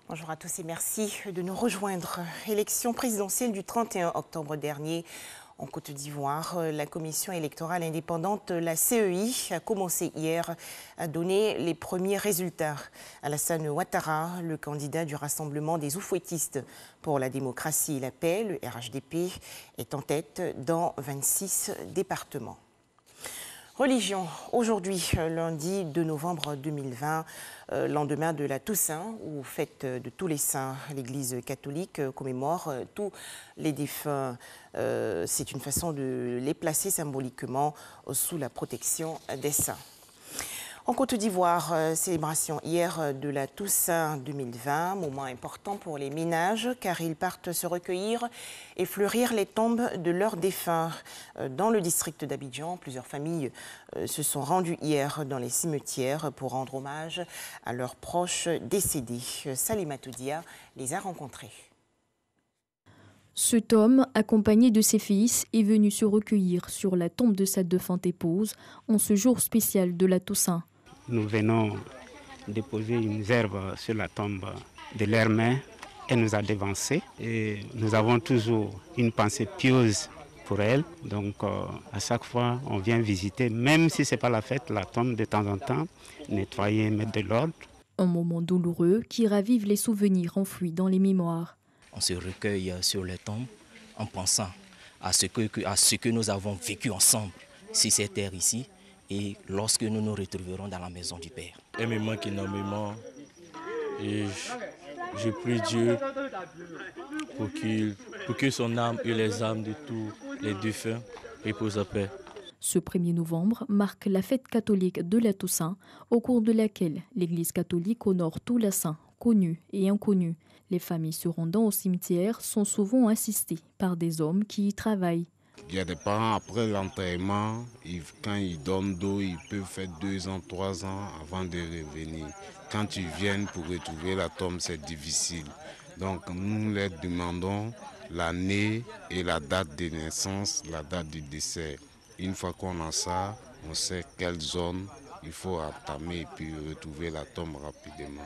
Bonjour à tous et merci de nous rejoindre. Élection présidentielle du 31 octobre dernier en Côte d'Ivoire. La commission électorale indépendante, la CEI, a commencé hier à donner les premiers résultats. Alassane Ouattara, le candidat du Rassemblement des Oufouettistes pour la démocratie et la paix, le RHDP, est en tête dans 26 départements. Religion, aujourd'hui, lundi 2 novembre 2020, lendemain de la Toussaint, ou fête de tous les saints, l'Église catholique commémore tous les défunts. C'est une façon de les placer symboliquement sous la protection des saints. En Côte d'Ivoire, célébration hier de la Toussaint 2020, moment important pour les ménages car ils partent se recueillir et fleurir les tombes de leurs défunts. Dans le district d'Abidjan, plusieurs familles se sont rendues hier dans les cimetières pour rendre hommage à leurs proches décédés. Salimatou Dia les a rencontrés. Cet homme, accompagné de ses fils, est venu se recueillir sur la tombe de sa défunte épouse en ce jour spécial de la Toussaint. Nous venons déposer une gerbe sur la tombe de leur mère. Elle nous a dévancés et nous avons toujours une pensée pieuse pour elle. Donc à chaque fois, on vient visiter, même si ce n'est pas la fête, la tombe de temps en temps, nettoyer, mettre de l'ordre. Un moment douloureux qui ravive les souvenirs enfouis dans les mémoires. On se recueille sur les tombes en pensant à ce que nous avons vécu ensemble sur cette terre ici. Et lorsque nous nous retrouverons dans la maison du Père. Elle me manque énormément et je prie Dieu pour que son âme et les âmes de tous les défunts reposent en paix. Ce 1er novembre marque la fête catholique de la Toussaint, au cours de laquelle l'Église catholique honore tous les saints, connus et inconnus. Les familles se rendant au cimetière sont souvent assistées par des hommes qui y travaillent. Il y a des parents, après l'enterrement, quand ils donnent d'eau, ils peuvent faire 2 ans, 3 ans avant de revenir. Quand ils viennent pour retrouver la tombe, c'est difficile. Donc nous leur demandons l'année et la date de naissance, la date du décès. Une fois qu'on a ça, on sait quelle zone il faut entamer et puis retrouver la tombe rapidement.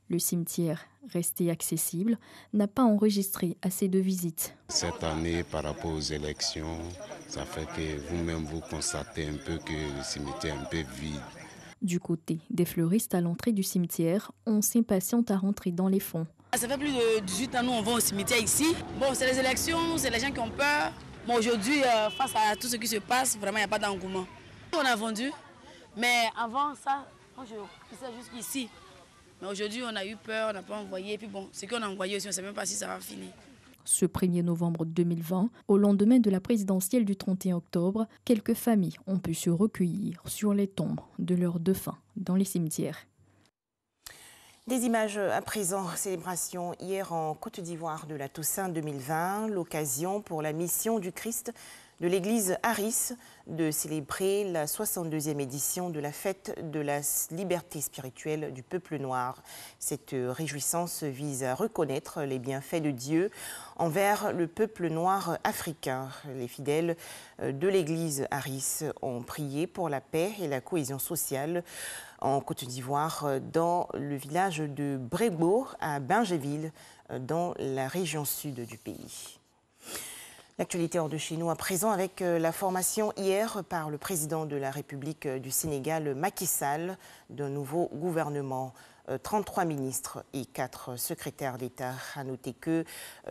Le cimetière, resté accessible, n'a pas enregistré assez de visites. Cette année, par rapport aux élections, ça fait que vous-même vous constatez un peu que le cimetière est un peu vide. Du côté des fleuristes à l'entrée du cimetière, on s'impatiente à rentrer dans les fonds. Ça fait plus de 18 ans nous on va au cimetière ici. Bon, c'est les élections, c'est les gens qui ont peur. Bon, aujourd'hui, face à tout ce qui se passe, vraiment il n'y a pas d'engouement. On a vendu, mais avant ça, moi je poussais jusqu'ici. Mais aujourd'hui, on a eu peur, on n'a pas envoyé. Et puis bon, ce qu'on a envoyé aussi, on ne sait même pas si ça va finir. Ce 1er novembre 2020, au lendemain de la présidentielle du 31 octobre, quelques familles ont pu se recueillir sur les tombes de leurs défunts dans les cimetières. Des images à présent, célébration hier en Côte d'Ivoire de la Toussaint 2020, l'occasion pour la mission du Christ de l'église Harris de célébrer la 62e édition de la fête de la liberté spirituelle du peuple noir. Cette réjouissance vise à reconnaître les bienfaits de Dieu envers le peuple noir africain. Les fidèles de l'église Harris ont prié pour la paix et la cohésion sociale en Côte d'Ivoire, dans le village de Brégo à Bingéville, dans la région sud du pays. L'actualité hors de chez nous à présent avec la formation hier par le président de la République du Sénégal, Macky Sall, d'un nouveau gouvernement. 33 ministres et 4 secrétaires d'État. À noter que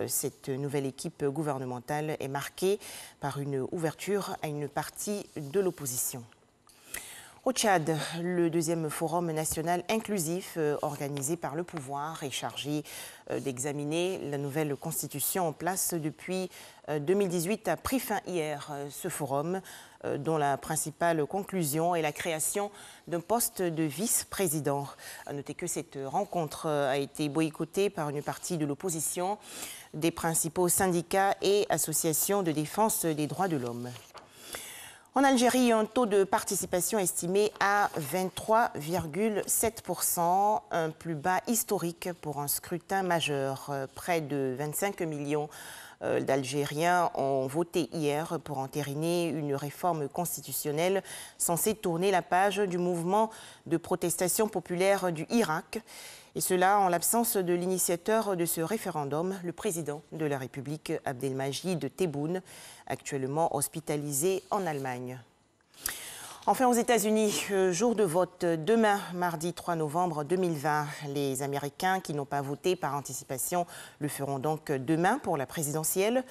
cette nouvelle équipe gouvernementale est marquée par une ouverture à une partie de l'opposition. Au Tchad, le 2e forum national inclusif organisé par le pouvoir est chargé d'examiner la nouvelle constitution en place depuis 2018 a pris fin hier. Ce forum, dont la principale conclusion est la création d'un poste de vice-président. À noter que cette rencontre a été boycottée par une partie de l'opposition, des principaux syndicats et associations de défense des droits de l'homme. En Algérie, un taux de participation estimé à 23,7%, un plus bas historique pour un scrutin majeur. Près de 25 millions d'Algériens ont voté hier pour entériner une réforme constitutionnelle censée tourner la page du mouvement de protestation populaire du Irak. Et cela en l'absence de l'initiateur de ce référendum, le président de la République, Abdelmajid Tebboune, actuellement hospitalisé en Allemagne. Enfin, aux États-Unis, jour de vote demain, mardi 3 novembre 2020. Les Américains qui n'ont pas voté par anticipation le feront donc demain pour la présidentielle.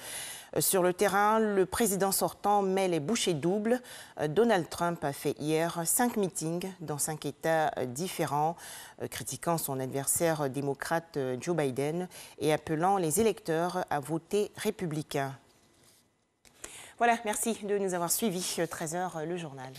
Sur le terrain, le président sortant met les bouchées doubles. Donald Trump a fait hier 5 meetings dans 5 États différents, critiquant son adversaire démocrate Joe Biden et appelant les électeurs à voter républicain. Voilà, merci de nous avoir suivis. 13h, le journal.